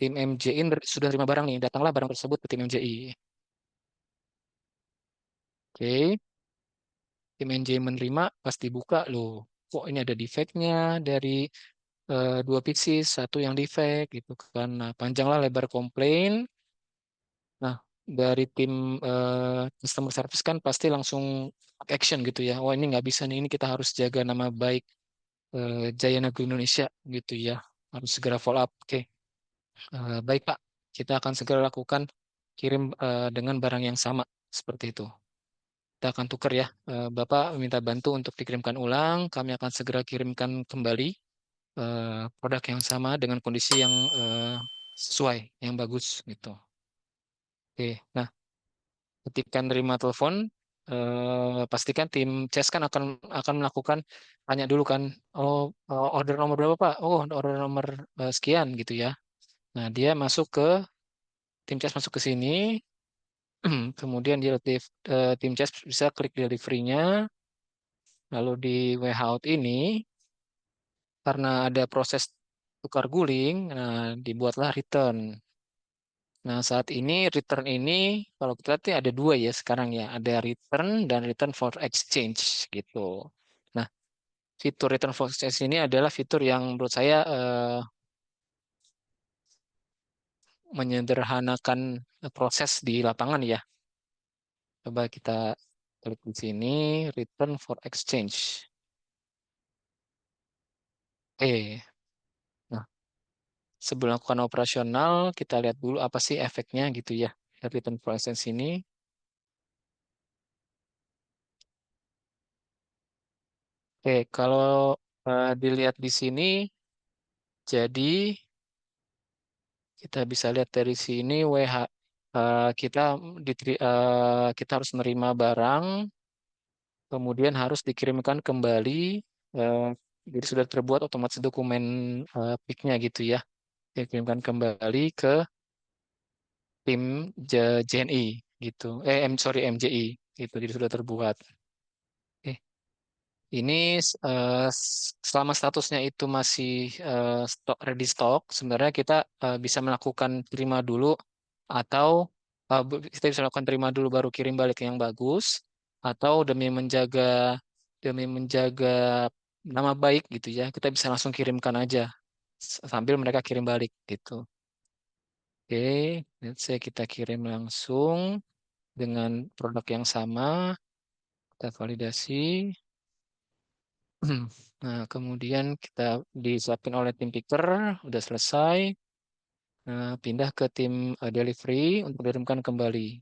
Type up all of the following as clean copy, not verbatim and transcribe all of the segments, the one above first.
tim MJI sudah terima barang nih, datanglah barang tersebut ke tim MJI. Oke, tim MJI menerima, pasti buka loh. Kok ini ada defeknya dari dua pieces, satu yang defect gitu kan. Nah, panjanglah lebar komplain. Nah, dari tim customer service kan pasti langsung action gitu ya. Wah, ini nggak bisa nih, ini kita harus jaga nama baik Jaya Nagara Indonesia gitu ya. Harus segera follow up. Oke, baik Pak, kita akan segera lakukan kirim dengan barang yang sama seperti itu. Kita akan tukar ya. Bapak minta bantu untuk dikirimkan ulang. Kami akan segera kirimkan kembali produk yang sama dengan kondisi yang sesuai, yang bagus gitu. Oke, nah ketika nerima telepon, pastikan tim CS kan akan melakukan tanya dulu kan, oh order nomor berapa Pak? Oh order nomor sekian gitu ya. Nah dia masuk ke tim CS masuk ke sini, kemudian tim CS bisa klik delivery-nya, lalu di warehouse ini karena ada proses tukar guling, nah dibuatlah return. Nah, saat ini return ini kalau kita lihat ada dua ya sekarang ya, ada return dan return for exchange gitu. Nah, fitur return for exchange ini adalah fitur yang menurut saya menyederhanakan proses di lapangan ya. Coba kita klik di sini, return for exchange. Nah, sebelum melakukan operasional, kita lihat dulu apa sih efeknya gitu ya. Return for exchange ini. Kalau dilihat di sini, jadi kita bisa lihat dari sini kita kita harus menerima barang, kemudian harus dikirimkan kembali. eh, jadi sudah terbuat otomatis dokumen PIK-nya gitu ya. Dikirimkan kembali ke tim JNI gitu. Sorry MJI gitu. Jadi sudah terbuat. Oke. Ini selama statusnya itu masih ready stock, sebenarnya kita bisa melakukan terima dulu atau kita bisa lakukan terima dulu baru kirim balik yang bagus, atau demi menjaga nama baik gitu ya, kita bisa langsung kirimkan aja sambil mereka kirim balik gitu. Oke, let's say kita kirim langsung dengan produk yang sama, kita validasi. Nah, kemudian kita disiapin oleh tim picker, udah selesai. Nah, pindah ke tim delivery untuk dikirimkan kembali.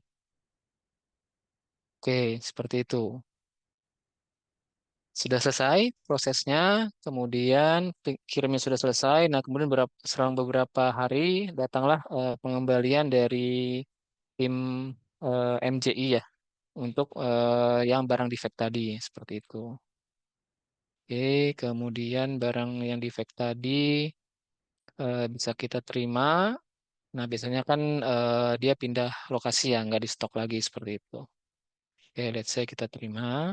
Oke, seperti itu. Sudah selesai prosesnya, kemudian kirimnya sudah selesai. Nah, kemudian selang beberapa hari datanglah pengembalian dari tim MJI ya untuk yang barang defect tadi, seperti itu. Oke, kemudian barang yang defect tadi bisa kita terima. Nah, biasanya kan dia pindah lokasi ya, nggak di stok lagi seperti itu. Oke, let's say kita terima.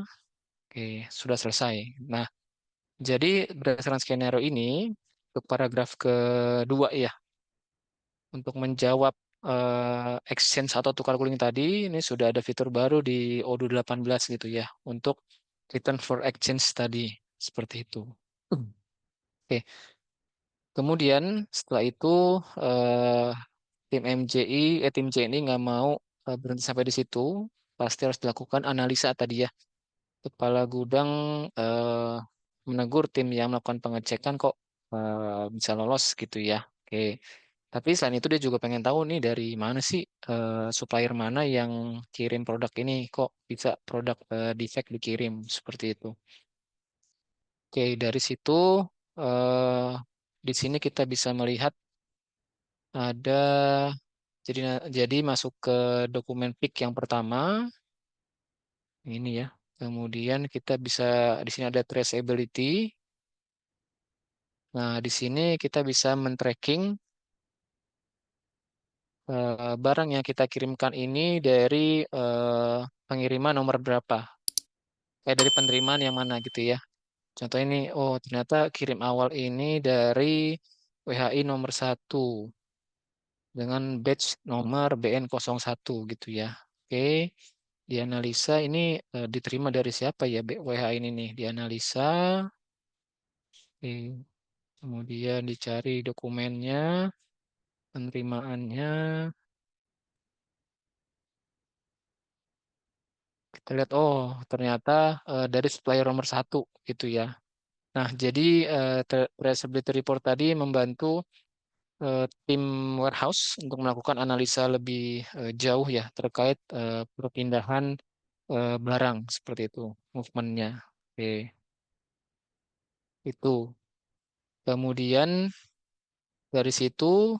Oke, sudah selesai. Nah, jadi berdasarkan skenario ini, untuk paragraf kedua ya, untuk menjawab exchange atau tukar guling tadi, ini sudah ada fitur baru di Odoo 18 gitu ya, untuk return for exchange tadi, seperti itu. Oke, kemudian setelah itu eh, tim JNI nggak mau berhenti sampai di situ, pasti harus dilakukan analisa tadi ya. Kepala gudang eh, menegur tim yang melakukan pengecekan kok bisa lolos gitu ya. Oke. Tapi selain itu dia juga pengen tahu nih dari mana sih supplier mana yang kirim produk ini kok bisa produk defect dikirim seperti itu. Oke, dari situ eh, di sini kita bisa melihat ada jadi masuk ke dokumen PIK yang pertama ini ya. Kemudian kita bisa di sini ada traceability. Nah, di sini kita bisa men-tracking barang yang kita kirimkan ini dari pengiriman nomor berapa. Dari penerimaan yang mana gitu ya. Contoh ini, ternyata kirim awal ini dari WHI nomor 1. dengan batch nomor BN01 gitu ya. Oke, dianalisa ini diterima dari siapa ya WH ini nih? Dianalisa, oke. Kemudian dicari dokumennya, penerimaannya. Kita lihat, oh ternyata dari supplier nomor satu gitu ya. Nah, jadi traceability report tadi membantu tim warehouse untuk melakukan analisa lebih jauh ya terkait perpindahan barang seperti itu, movementnya. Oke, itu. Kemudian dari situ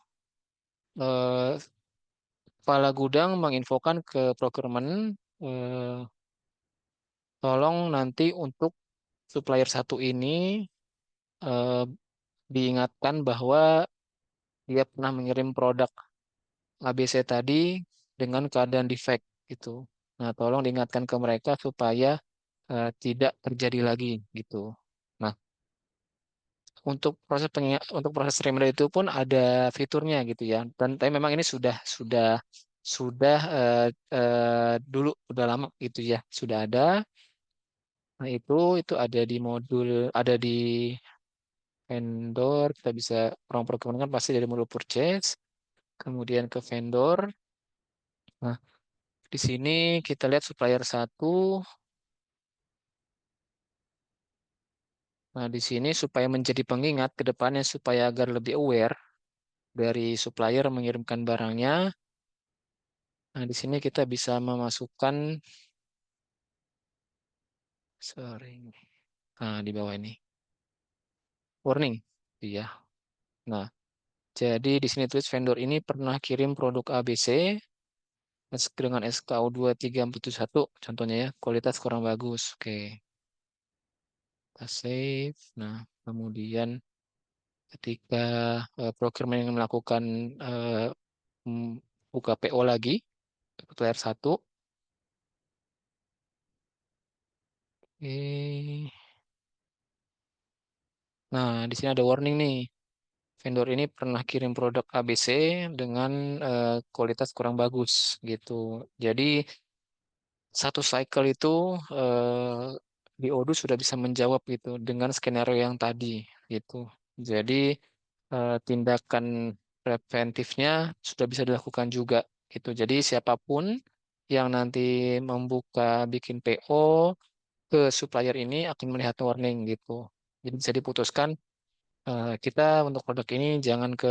eh, kepala gudang menginfokan ke procurement, eh, tolong nanti untuk supplier satu ini eh, diingatkan bahwa dia pernah mengirim produk ABC tadi dengan keadaan defect gitu. Nah, tolong diingatkan ke mereka supaya tidak terjadi lagi gitu. Nah, untuk proses reminder itu pun ada fiturnya gitu ya. Dan tapi memang ini sudah dulu udah lama gitu ya, sudah ada. Nah, itu ada di modul ada di vendor, kita bisa orang procurement kan pasti dari modul purchase, kemudian ke vendor. Nah, di sini kita lihat supplier satu. Nah, di sini supaya menjadi pengingat ke depannya supaya agar lebih aware dari supplier mengirimkan barangnya. Nah, di sini kita bisa memasukkan, sorry, nah di bawah ini warning, iya. Nah, jadi di sini tulis vendor ini pernah kirim produk ABC dengan SKU 2341, contohnya ya, kualitas kurang bagus. Oke, kita save. Nah, kemudian ketika procurement yang melakukan eh, buka PO lagi, player satu. Oke. Nah, di sini ada warning nih. Vendor ini pernah kirim produk ABC dengan kualitas kurang bagus gitu. Jadi satu cycle itu eh, di Odoo sudah bisa menjawab gitu dengan skenario yang tadi gitu. Jadi tindakan preventifnya sudah bisa dilakukan juga gitu. Jadi siapapun yang nanti membuka bikin PO ke supplier ini akan melihat warning gitu. Jadi bisa diputuskan kita untuk produk ini jangan ke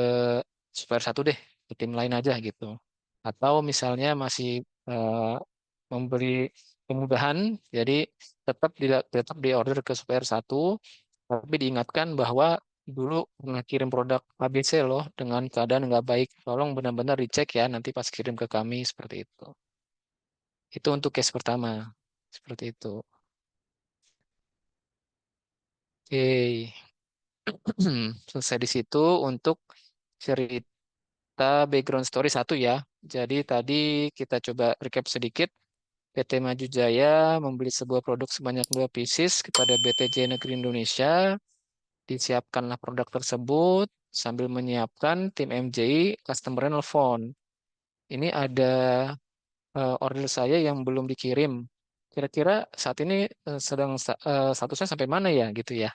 supplier satu deh, ke tim lain aja gitu. Atau misalnya masih eh, memberi kemudahan, jadi tetap di order ke supplier satu, tapi diingatkan bahwa dulu pernah kirim produk ABC loh dengan keadaan nggak baik. Tolong benar-benar dicek ya nanti pas kirim ke kami seperti itu. Itu untuk case pertama. Seperti itu. Oke. Selesai di situ untuk cerita background story satu ya. Jadi tadi kita coba recap sedikit. PT Maju Jaya membeli sebuah produk sebanyak 2 pieces kepada BTJ Negeri Indonesia. Disiapkanlah produk tersebut sambil menyiapkan tim MJI customer nelfon. Ini ada order saya yang belum dikirim. Kira-kira saat ini statusnya sampai mana ya gitu ya.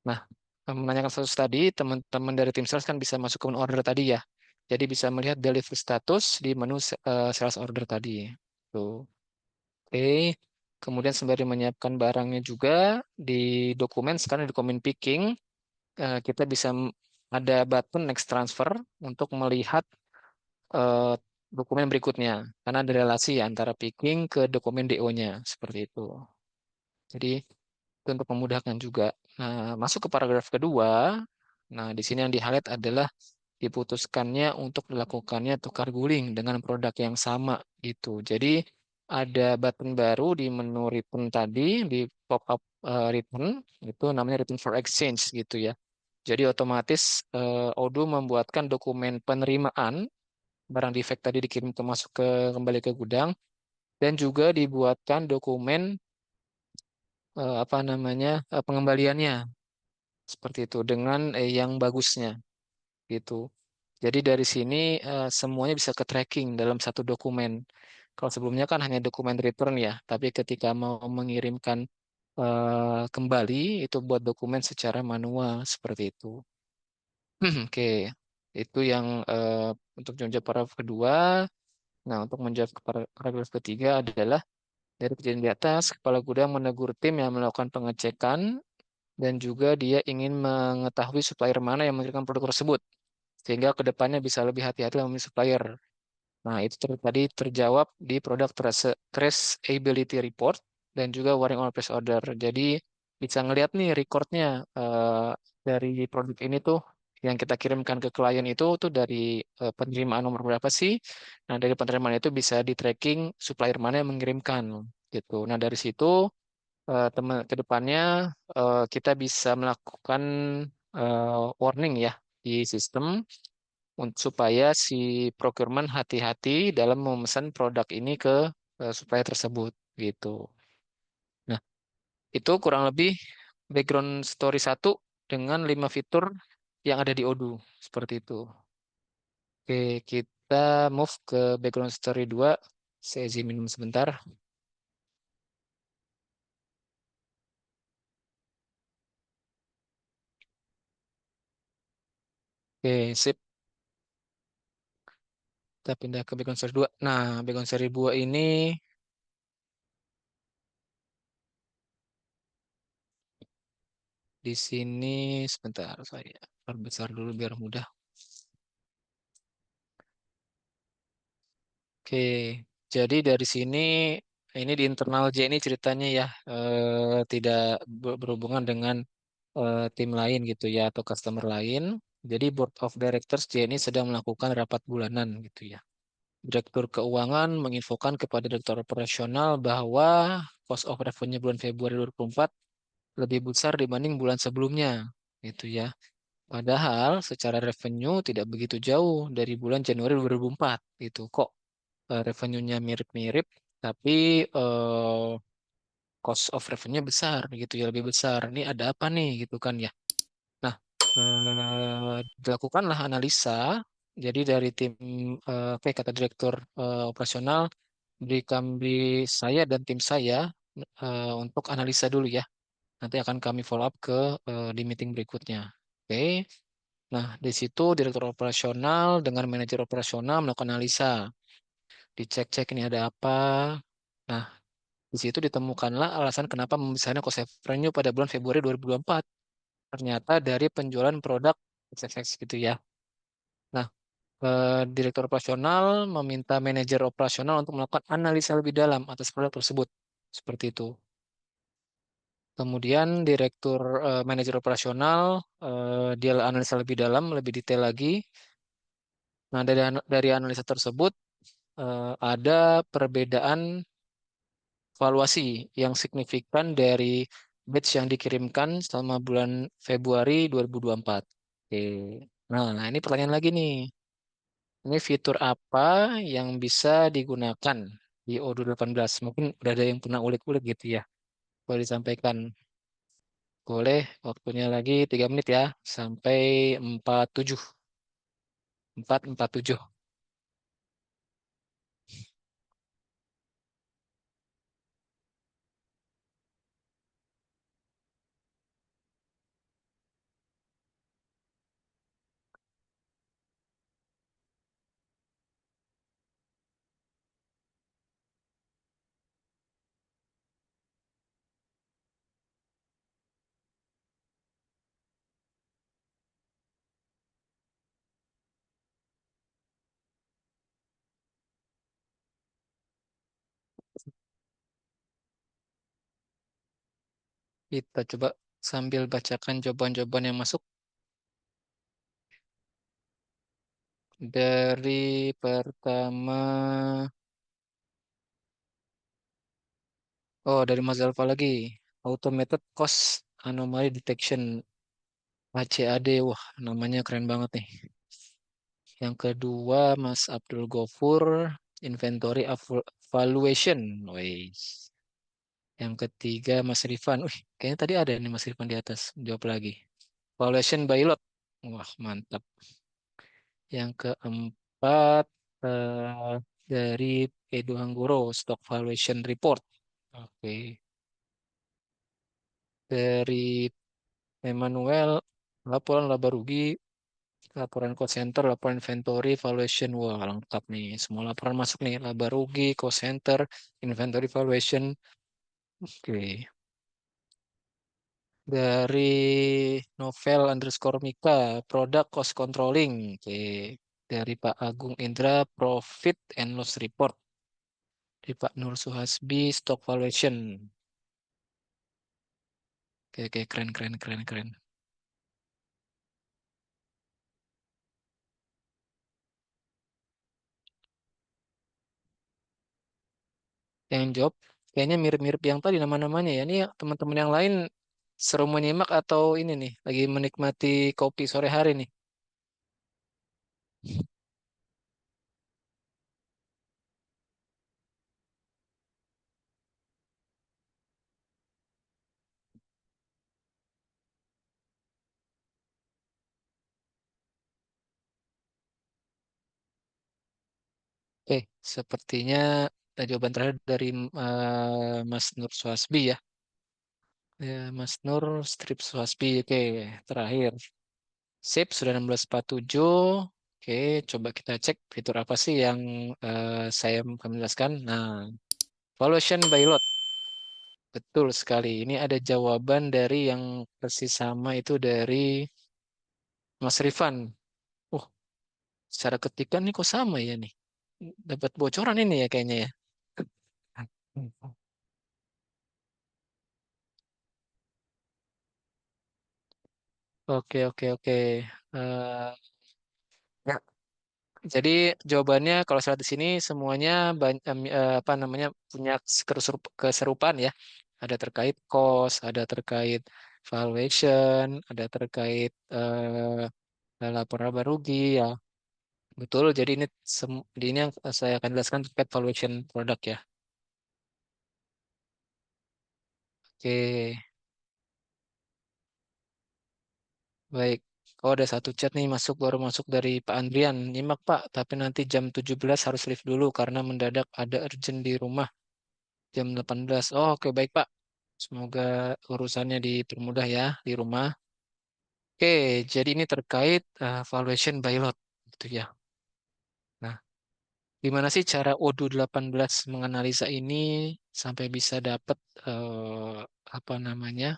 Nah, menanyakan status tadi, teman-teman dari tim sales kan bisa masuk ke menu order tadi ya. Jadi bisa melihat delivery status di menu sales order tadi. Tuh. Oke. Kemudian sembari menyiapkan barangnya juga di dokumen, sekarang di dokumen picking, kita bisa ada button next transfer untuk melihat eh, dokumen berikutnya. Karena ada relasi antara picking ke dokumen DO-nya. Seperti itu. Jadi itu untuk memudahkan juga. Nah, masuk ke paragraf kedua. Nah, di sini yang di-highlight adalah diputuskannya untuk dilakukannya tukar guling dengan produk yang sama gitu. Jadi ada button baru di menu return tadi, di pop-up return, itu namanya return for exchange gitu ya. Jadi otomatis Odoo membuatkan dokumen penerimaan barang defect tadi dikirim ke masuk ke kembali ke gudang dan juga dibuatkan dokumen apa namanya pengembaliannya seperti itu dengan yang bagusnya gitu. Jadi dari sini semuanya bisa ke tracking dalam satu dokumen. Kalau sebelumnya kan hanya dokumen return ya, tapi ketika mau mengirimkan kembali itu buat dokumen secara manual seperti itu. Oke, itu yang untuk menjawab paragraf kedua. Nah, untuk menjawab ke paragraf ketiga adalah dari kejadian di atas, kepala gudang menegur tim yang melakukan pengecekan dan juga dia ingin mengetahui supplier mana yang mengirimkan produk tersebut sehingga kedepannya bisa lebih hati-hati memilih supplier. Nah, itu tadi terjawab di product traceability report dan juga warning on purchase order. Jadi bisa ngelihat nih recordnya dari produk ini tuh yang kita kirimkan ke klien itu tuh dari penerimaan nomor berapa sih? Nah, dari penerimaan itu bisa di tracking supplier mana yang mengirimkan gitu. Nah, dari situ teman ke depannya kita bisa melakukan warning ya di sistem supaya si procurement hati-hati dalam memesan produk ini ke supplier tersebut gitu. Nah, itu kurang lebih background story satu dengan 5 fitur yang ada di Odoo seperti itu. Oke, kita move ke background story 2. Saya izin minum sebentar. Oke, sip. Kita pindah ke background story 2. Nah, background story 2 ini di sini sebentar saya perbesar dulu biar mudah. Oke, jadi dari sini ini di internal J ini ceritanya ya tidak berhubungan dengan tim lain gitu ya atau customer lain. Jadi Board of Directors J ini sedang melakukan rapat bulanan gitu ya. Direktur Keuangan menginfokan kepada Direktur Operasional bahwa cost of revenue bulan Februari 2024 lebih besar dibanding bulan sebelumnya gitu ya. Padahal secara revenue tidak begitu jauh dari bulan Januari 2024 gitu. Kok revenue-nya mirip-mirip, tapi eh, cost of revenue besar gitu ya, lebih besar. Ini ada apa nih gitu kan ya. Nah, dilakukanlah analisa. Jadi dari tim oke kata direktur operasional beri saya dan tim saya untuk analisa dulu ya. Nanti akan kami follow up ke di meeting berikutnya. Oke. Nah, di situ direktur operasional dengan manajer operasional melakukan analisa. Dicek-cek ini ada apa. Nah, di situ ditemukanlah alasan kenapa membesarnya cost revenue pada bulan Februari 2024. Ternyata dari penjualan produk XXX gitu ya. Nah, Direktur operasional meminta manajer operasional untuk melakukan analisa lebih dalam atas produk tersebut. Seperti itu. Kemudian direktur manajer operasional dia analisa lebih dalam, lebih detail lagi. Nah, dari analisa tersebut ada perbedaan valuasi yang signifikan dari batch yang dikirimkan selama bulan Februari 2024. Oke. Nah, ini pertanyaan lagi nih. Ini fitur apa yang bisa digunakan di Odoo 18? Mungkin udah ada yang pernah ulik-ulik gitu ya. Boleh disampaikan. Boleh, waktunya lagi 3 menit ya. Sampai 47. 447. Kita coba sambil bacakan jawaban-jawaban yang masuk dari pertama. Oh, dari Mas Alfa lagi. Automated Cost Anomaly Detection ACAD. Wah, namanya keren banget nih. Yang kedua, Mas Abdul Gofur, Inventory Valuation. Wih. Yang ketiga, Mas Rifan. Wih, kayaknya tadi ada nih Mas Rifan di atas. Jawab lagi. Valuation by lot. Wah, mantap. Yang keempat dari Edo Hanggoro, Stock Valuation Report. Oke. Dari Emmanuel, laporan laba rugi, laporan cost center, laporan inventory, valuation. Wah, lengkap nih. Semua laporan masuk nih. Laba rugi, cost center, inventory valuation. Oke. Dari novel underscore Mika, produk cost controlling. Oke. Dari Pak Agung Indra, profit and loss report. Dari Pak Nur Suhasbi, stock valuation. Oke, oke, keren, keren, keren, keren. Yang job, kayaknya mirip-mirip yang tadi nama-namanya ya. Ini teman-teman yang lain seru menyimak atau ini nih, lagi menikmati kopi sore hari nih. Oke, sepertinya jawaban terakhir dari Mas Nur Suhasbi ya. Ya, Mas Nur Strip Suhasbi. Oke, terakhir. Sip, sudah 16.47. Oke, coba kita cek fitur apa sih yang saya akan menjelaskan. Nah, valuation by lot. Betul sekali. Ini ada jawaban dari yang persis sama itu dari Mas Rifan. Oh, secara ketikan nih kok sama ya nih. Dapat bocoran ini ya kayaknya ya. Oke, oke, oke. Eh, ya, jadi jawabannya kalau saya lihat di sini semuanya apa namanya punya keserupaan ya. Ada terkait cost, ada terkait valuation, ada terkait laporan laba rugi ya. Betul. Jadi ini yang saya akan jelaskan terkait valuation produk ya. Oke, baik. Oh, ada satu chat nih masuk baru masuk dari Pak Andrian. Nyimak Pak, tapi nanti jam 17 harus live dulu karena mendadak ada urgent di rumah jam 18. Oh, oke baik Pak. Semoga urusannya dipermudah ya di rumah. Oke, jadi ini terkait valuation by lot gitu ya. Nah, gimana sih cara Odoo 18 menganalisa ini sampai bisa dapat eh, apa namanya?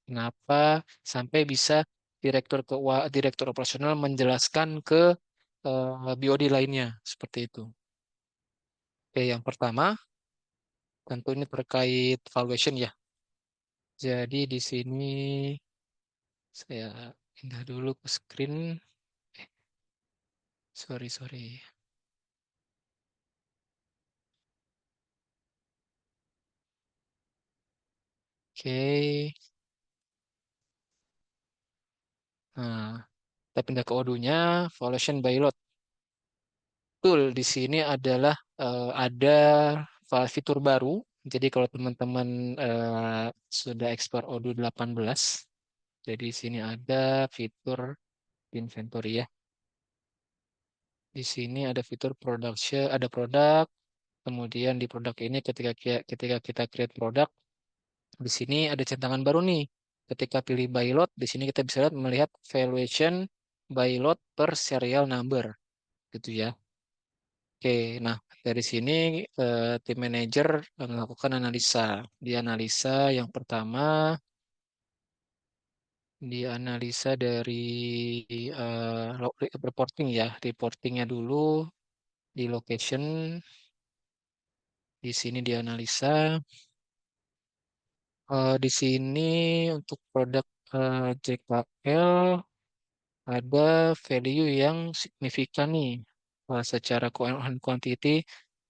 Kenapa sampai bisa direktur operasional menjelaskan ke BOD lainnya seperti itu. Oke, yang pertama tentu ini terkait valuation ya. Jadi di sini saya pindah dulu ke screen. Eh, sorry, sorry. Oke. Nah, kita pindah ke Odoo-nya, valuation by lot. Betul, di sini adalah ada fitur baru. Jadi kalau teman-teman sudah ekspor Odoo 18, jadi di sini ada fitur inventory ya. Di sini ada fitur production, ada produk. Kemudian di produk ini ketika kita create produk, di sini ada centangan baru nih. Ketika pilih by lot, di sini kita bisa melihat valuation by lot per serial number gitu ya. Oke, nah dari sini tim manajer melakukan analisa. Dia analisa yang pertama, dia analisa dari reporting ya, reportingnya dulu di location. Di sini dia analisa. Di sini untuk produk JKL ada value yang signifikan nih. Secara quantity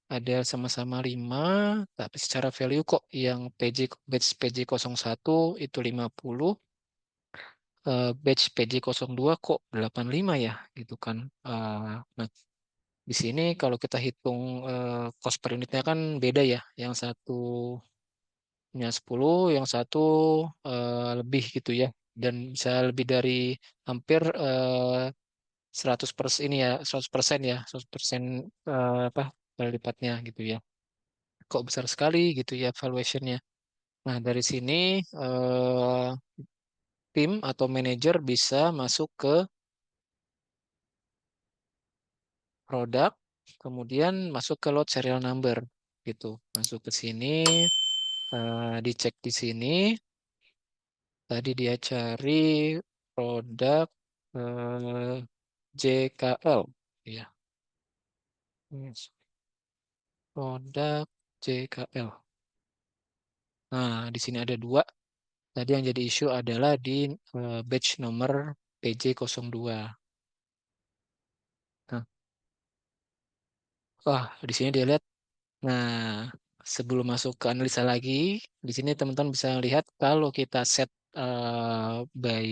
ada sama-sama 5, tapi secara value kok yang batch PJ01 itu 50, batch PJ02 kok 85 ya, gitu kan. Nah, di sini kalau kita hitung cost per unitnya kan beda ya. Yang satu punya 10, yang satu lebih gitu ya. Dan bisa lebih dari hampir 100% ini ya, 100% ya, 100% apa kali lipatnya gitu ya. Kok besar sekali gitu ya valuationnya. Nah, dari sini eh, tim atau manajer bisa masuk ke produk, kemudian masuk ke load serial number gitu. Masuk ke sini, dicek di sini. Tadi dia cari produk JKL, ya. Yes. Produk JKL. Nah, di sini ada dua. Tadi yang jadi isu adalah di batch nomor PJ02. Nah, wah, di sini dia lihat. Nah, sebelum masuk ke analisa lagi, di sini teman-teman bisa lihat kalau kita set by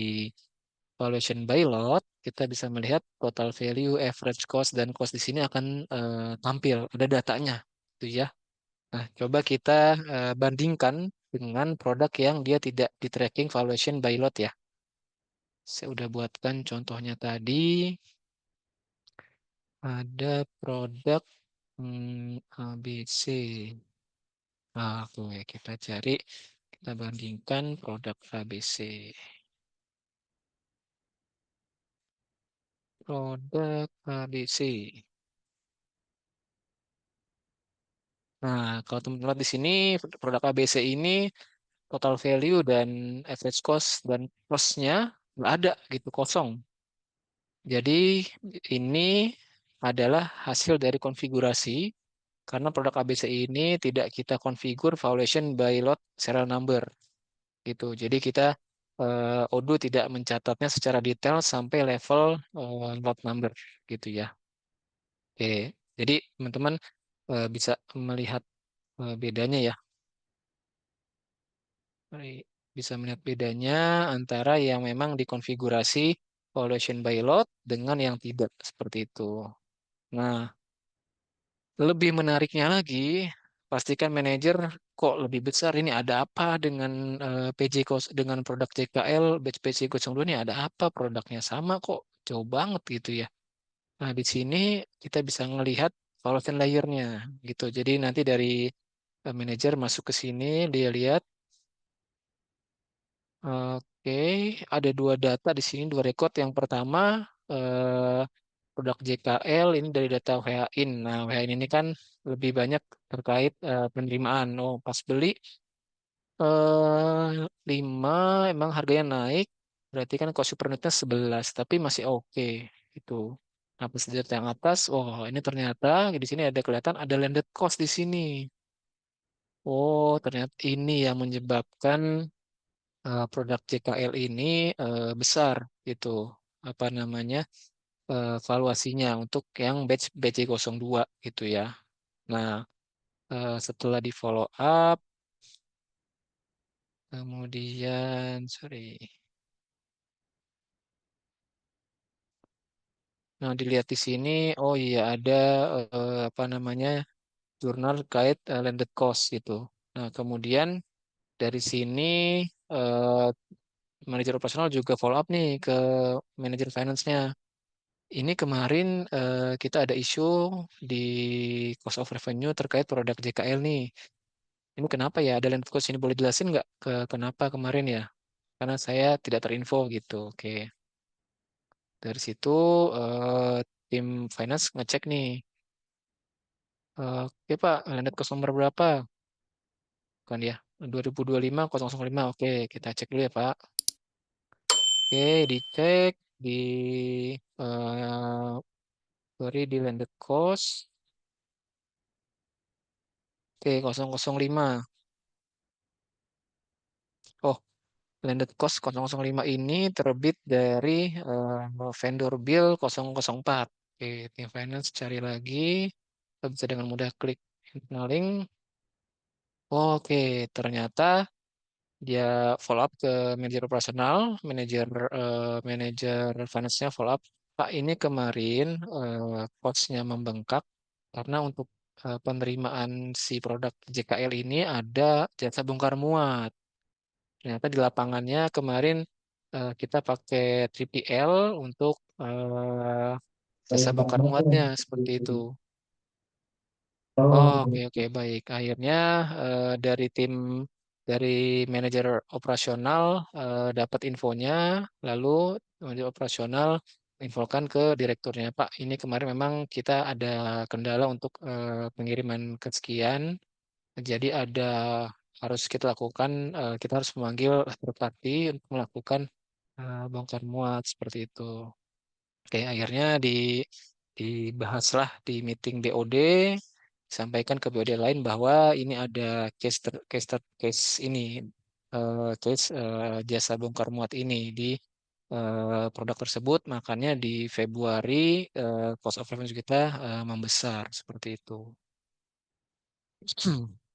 valuation by lot, kita bisa melihat total value, average cost, dan cost di sini akan tampil, ada datanya, gitu ya. Nah, coba kita bandingkan dengan produk yang dia tidak di tracking valuation by lot ya. Saya udah buatkan contohnya tadi. Ada produk ABC. Nah, oke, kita cari, kita bandingkan produk ABC. Produk ABC. Nah, kalau teman-teman lihat di sini, produk ABC ini total value dan average cost dan cost-nya nggak ada gitu, kosong. Jadi ini adalah hasil dari konfigurasi karena produk ABC ini tidak kita configure valuation by lot serial number gitu. Jadi kita Odoo tidak mencatatnya secara detail sampai level lot number gitu ya. Oke, jadi teman-teman bisa melihat bedanya ya. Bisa melihat bedanya antara yang memang dikonfigurasi valuation by lot dengan yang tidak seperti itu. Nah, lebih menariknya lagi, pastikan manajer kok lebih besar ini ada apa dengan dengan produk JKL batch PC02 ini ada apa produknya sama kok jauh banget gitu ya. Nah, di sini kita bisa melihat valuation layer-nya gitu. Jadi nanti dari manajer masuk ke sini dia lihat oke, ada dua data di sini, dua record. Yang pertama eh, produk JKL ini dari data WHIN. Nah, WHIN ini kan lebih banyak terkait penerimaan. Oh, pas beli 5 emang harganya naik, berarti kan cost per unitnya 11, tapi masih oke itu. Nah, pas lihat yang atas, oh ini ternyata di sini ada kelihatan ada landed cost di sini. Oh, ternyata ini yang menyebabkan produk JKL ini besar gitu apa namanya valuasinya untuk yang batch BC02 gitu ya. Nah, setelah di follow up kemudian sorry. Nah, dilihat di sini oh iya ada apa namanya jurnal terkait landed cost gitu. Nah, kemudian dari sini eh, manajer operasional juga follow up nih ke manajer finance-nya. Ini kemarin kita ada isu di cost of revenue terkait produk JKL nih. Ini kenapa ya? Ada land cost ini boleh jelasin nggak ke kenapa kemarin ya? Karena saya tidak terinfo gitu. Oke, dari situ tim finance ngecek nih. Oke Pak, landed cost nomor berapa? Kan ya, 2025 005. Oke, kita cek dulu ya Pak. Oke, dicek di sorry di landed cost. Oke, 005. Oh, landed cost 005 ini terbit dari vendor bill 004. Oke, tim finance cari lagi. Kita bisa dengan mudah klik internal link. Oke, ternyata dia follow up ke manajer operasional, manajer finance-nya follow up. Pak, ini kemarin cost-nya membengkak karena untuk penerimaan si produk JKL ini ada jasa bongkar muat. Ternyata di lapangannya kemarin kita pakai 3PL untuk jasa bongkar muatnya seperti itu. Oh, oke oke baik. Akhirnya dari tim dari manajer operasional dapat infonya, lalu manajer operasional infokan ke direkturnya, Pak, ini kemarin memang kita ada kendala untuk pengiriman kesekian, jadi ada harus kita lakukan, kita harus memanggil third party untuk melakukan bongkar muat seperti itu. Oke, akhirnya dibahaslah di meeting BOD, sampaikan ke BOD lain bahwa ini ada case ini case jasa bongkar muat ini di produk tersebut, makanya di Februari cost of revenue kita membesar seperti itu.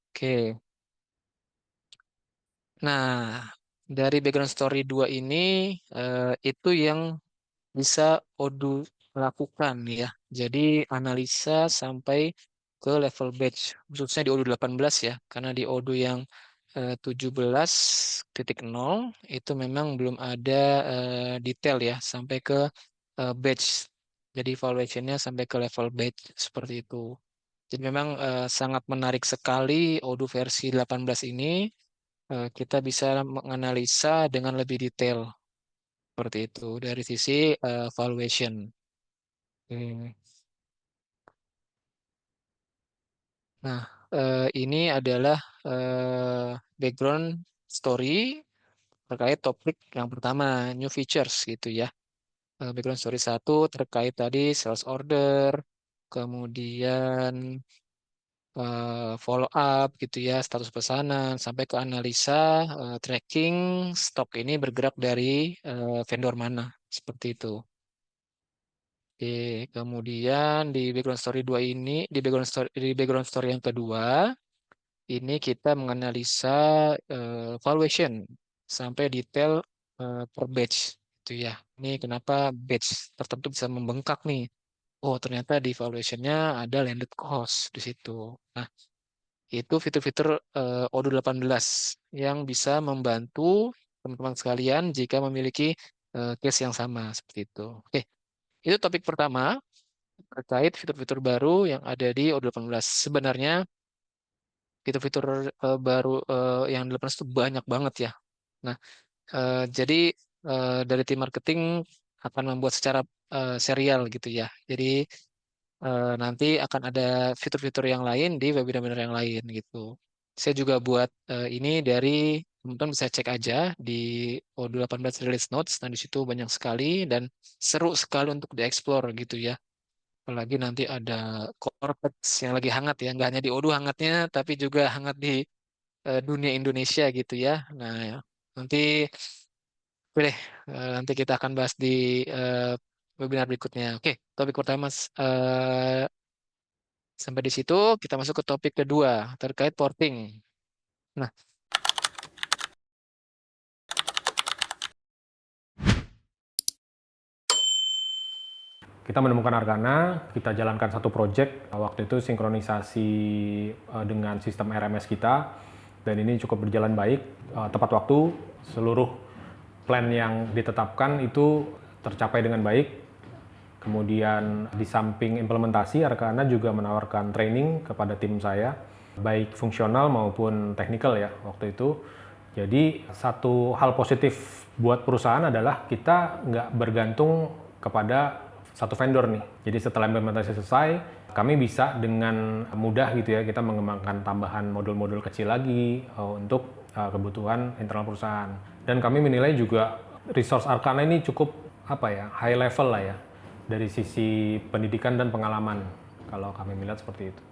Oke. Nah, dari background story 2 ini itu yang bisa Odoo lakukan ya. Jadi analisa sampai ke level batch, khususnya di Odoo 18 ya. Karena di Odoo yang 17.0 itu memang belum ada detail ya sampai ke batch. Jadi evaluation-nya sampai ke level batch seperti itu. Jadi memang sangat menarik sekali Odoo versi 18 ini. Kita bisa menganalisa dengan lebih detail seperti itu dari sisi valuation. Hmm. Nah, ini adalah background story terkait topik yang pertama, new features gitu ya. Background story satu terkait tadi sales order, kemudian follow up gitu ya, status pesanan, sampai ke analisa tracking stok ini bergerak dari vendor mana, seperti itu. Oke, kemudian di background story 2 ini, di background story yang kedua, ini kita menganalisa valuation sampai detail per batch itu ya. Ini kenapa batch tertentu bisa membengkak nih. Oh, ternyata di valuation-nya ada landed cost di situ. Nah, itu fitur-fitur Odoo 18 yang bisa membantu teman-teman sekalian jika memiliki case yang sama seperti itu. Oke, itu topik pertama terkait fitur-fitur baru yang ada di Odoo 18. Sebenarnya fitur-fitur baru yang 18 itu banyak banget ya. Nah, jadi dari tim marketing akan membuat secara serial gitu ya. Jadi nanti akan ada fitur-fitur yang lain di webinar-webinar yang lain gitu. Saya juga buat ini dari teman-teman bisa cek aja di Odoo 18 Release Notes. Nah, di situ banyak sekali dan seru sekali untuk dieksplor gitu ya. Apalagi nanti ada corporate yang lagi hangat ya, nggak hanya di Odoo hangatnya, tapi juga hangat di dunia Indonesia gitu ya. Nah, ya. Nanti boleh nanti kita akan bahas di eh, webinar berikutnya. Oke, topik pertama sampai di situ. Kita masuk ke topik kedua terkait porting. Nah, Kita menemukan Argana, kita jalankan satu project, waktu itu sinkronisasi dengan sistem RMS kita, dan ini cukup berjalan baik, tepat waktu, seluruh plan yang ditetapkan itu tercapai dengan baik. Kemudian di samping implementasi, Argana juga menawarkan training kepada tim saya, baik fungsional maupun teknikal ya waktu itu. Jadi satu hal positif buat perusahaan adalah kita nggak bergantung kepada satu vendor nih. Jadi setelah implementasi selesai, kami bisa dengan mudah gitu ya kita mengembangkan tambahan modul-modul kecil lagi untuk kebutuhan internal perusahaan. Dan kami menilai juga resource Arcana ini cukup high level lah ya dari sisi pendidikan dan pengalaman kalau kami melihat seperti itu.